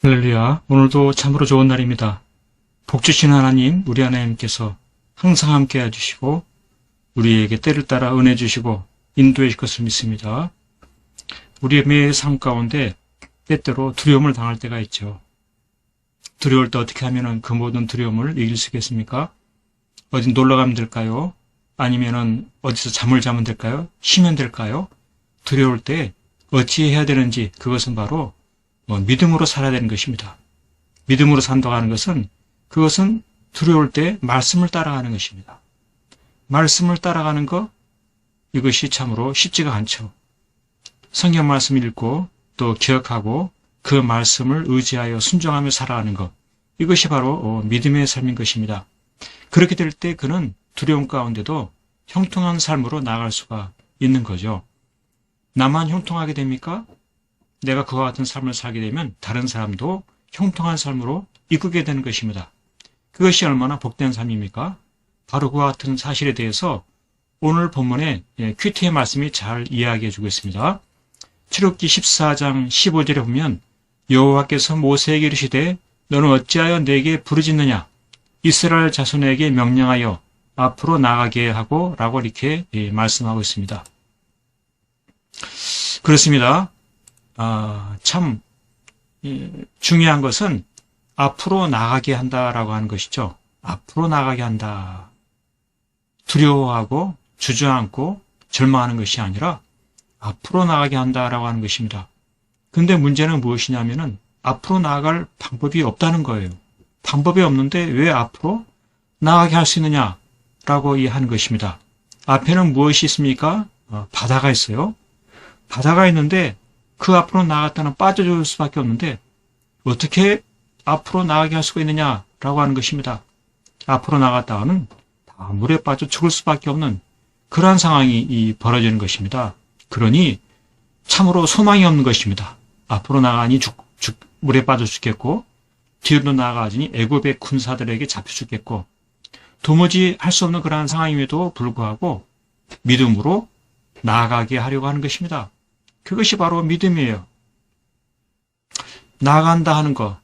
할렐루야. 오늘도 참으로 좋은 날입니다. 복 주신 하나님, 우리 하나님께서 항상 함께 해주시고 우리에게 때를 따라 은혜 주시고 인도해 줄 것을 믿습니다. 우리의 매 삶 가운데 때때로 두려움을 당할 때가 있죠. 두려울 때 어떻게 하면 그 모든 두려움을 이길 수 있겠습니까? 어디 놀러 가면 될까요? 아니면 어디서 잠을 자면 될까요? 쉬면 될까요? 두려울 때 어찌 해야 되는지, 그것은 바로 믿음으로 살아야 되는 것입니다. 믿음으로 산다고 하는 것은, 그것은 두려울 때 말씀을 따라가는 것입니다. 말씀을 따라가는 것, 이것이 참으로 쉽지가 않죠. 성경 말씀 읽고 또 기억하고 그 말씀을 의지하여 순종하며 살아가는 것, 이것이 바로 믿음의 삶인 것입니다. 그렇게 될 때 그는 두려움 가운데도 형통한 삶으로 나아갈 수가 있는 거죠. 나만 형통하게 됩니까? 내가 그와 같은 삶을 살게 되면 다른 사람도 형통한 삶으로 이끌게 되는 것입니다. 그것이 얼마나 복된 삶입니까? 바로 그와 같은 사실에 대해서 오늘 본문에 큐티의 말씀이 잘 이야기해 주고 있습니다. 출애굽기 14장 15절에 보면 여호와께서 모세에게 이르시되 너는 어찌하여 내게 부르짖느냐? 이스라엘 자손에게 명령하여 앞으로 나가게 하고 라고 이렇게 말씀하고 있습니다. 그렇습니다. 참 중요한 것은 앞으로 나가게 한다라고 하는 것이죠. 앞으로 나가게 한다. 두려워하고 주저앉고 절망하는 것이 아니라 앞으로 나가게 한다라고 하는 것입니다. 그런데 문제는 무엇이냐면은 앞으로 나아갈 방법이 없다는 거예요. 방법이 없는데 왜 앞으로 나가게 할 수 있느냐라고 하는 것입니다. 앞에는 무엇이 있습니까? 바다가 있어요. 바다가 있는데 그 앞으로 나아갔다는 빠져줄 수밖에 없는데 어떻게 앞으로 나가게 할 수가 있느냐라고 하는 것입니다. 앞으로 나갔다가는 다 물에 빠져 죽을 수밖에 없는 그러한 상황이 벌어지는 것입니다. 그러니 참으로 소망이 없는 것입니다. 앞으로 나가니 물에 빠져 죽겠고 뒤로 나아가니 애굽의 군사들에게 잡혀 죽겠고 도무지 할 수 없는 그러한 상황임에도 불구하고 믿음으로 나아가게 하려고 하는 것입니다. 그것이 바로 믿음이에요. 나아간다 하는 것,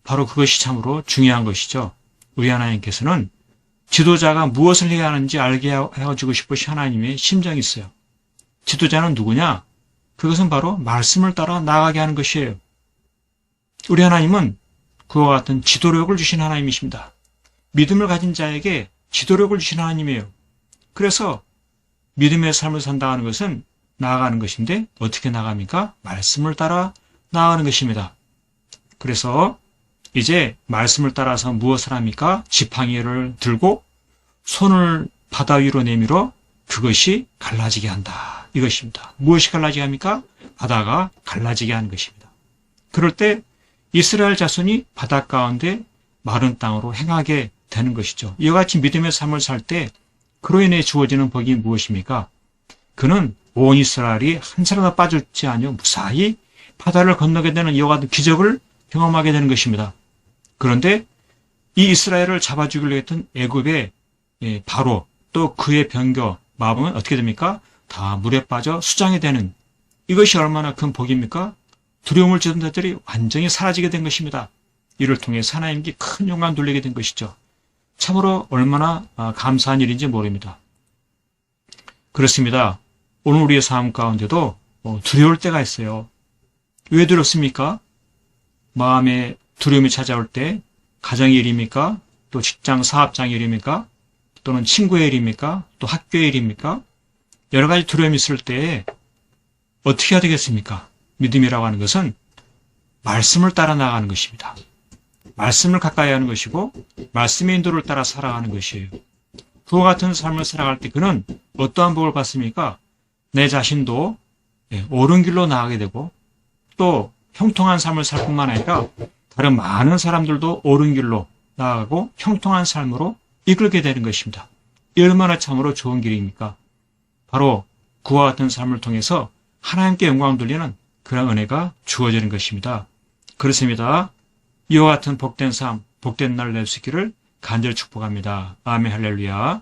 바로 그것이 참으로 중요한 것이죠. 우리 하나님께서는 지도자가 무엇을 해야 하는지 알게 해주고 싶으신 하나님의 심정이 있어요. 지도자는 누구냐? 그것은 바로 말씀을 따라 나아가게 하는 것이에요. 우리 하나님은 그와 같은 지도력을 주신 하나님이십니다. 믿음을 가진 자에게 지도력을 주신 하나님이에요. 그래서 믿음의 삶을 산다는 것은 나아가는 것인데 어떻게 나갑니까? 말씀을 따라 나아가는 것입니다. 그래서 이제 말씀을 따라서 무엇을 합니까? 지팡이를 들고 손을 바다 위로 내밀어 그것이 갈라지게 한다. 이것입니다. 무엇이 갈라지게 합니까? 바다가 갈라지게 하는 것입니다. 그럴 때 이스라엘 자손이 바다 가운데 마른 땅으로 행하게 되는 것이죠. 이와 같이 믿음의 삶을 살 때 그로 인해 주어지는 복이 무엇입니까? 그는 온 이스라엘이 한 사람도 빠졌지 않으며 무사히 바다를 건너게 되는 이와 같은 기적을 경험하게 되는 것입니다. 그런데 이 이스라엘을 잡아 죽이려 했던 애굽의 바로 또 그의 병거 마음은 어떻게 됩니까? 다 물에 빠져 수장이 되는, 이것이 얼마나 큰 복입니까? 두려움을 지던 자들이 완전히 사라지게 된 것입니다. 이를 통해 하나님께 큰 영광을 돌리게 된 것이죠. 참으로 얼마나 감사한 일인지 모릅니다. 그렇습니다. 오늘 우리의 삶 가운데도 두려울 때가 있어요. 왜 두렵습니까? 마음에 두려움이 찾아올 때 가정의 일입니까? 또 직장 사업장의 일입니까? 또는 친구의 일입니까? 또 학교의 일입니까? 여러 가지 두려움이 있을 때 어떻게 해야 되겠습니까? 믿음이라고 하는 것은 말씀을 따라 나가는 것입니다. 말씀을 가까이 하는 것이고 말씀의 인도를 따라 살아가는 것이에요. 그와 같은 삶을 살아갈 때 그는 어떠한 복을 받습니까? 내 자신도 옳은 길로 나가게 되고 또 형통한 삶을 살 뿐만 아니라 다른 많은 사람들도 옳은 길로 나아가고 형통한 삶으로 이끌게 되는 것입니다. 이 얼마나 참으로 좋은 길입니까? 바로 그와 같은 삶을 통해서 하나님께 영광 돌리는 그런 은혜가 주어지는 것입니다. 그렇습니다. 이와 같은 복된 삶, 복된 날 낼 수 있기를 간절히 축복합니다. 아멘 할렐루야.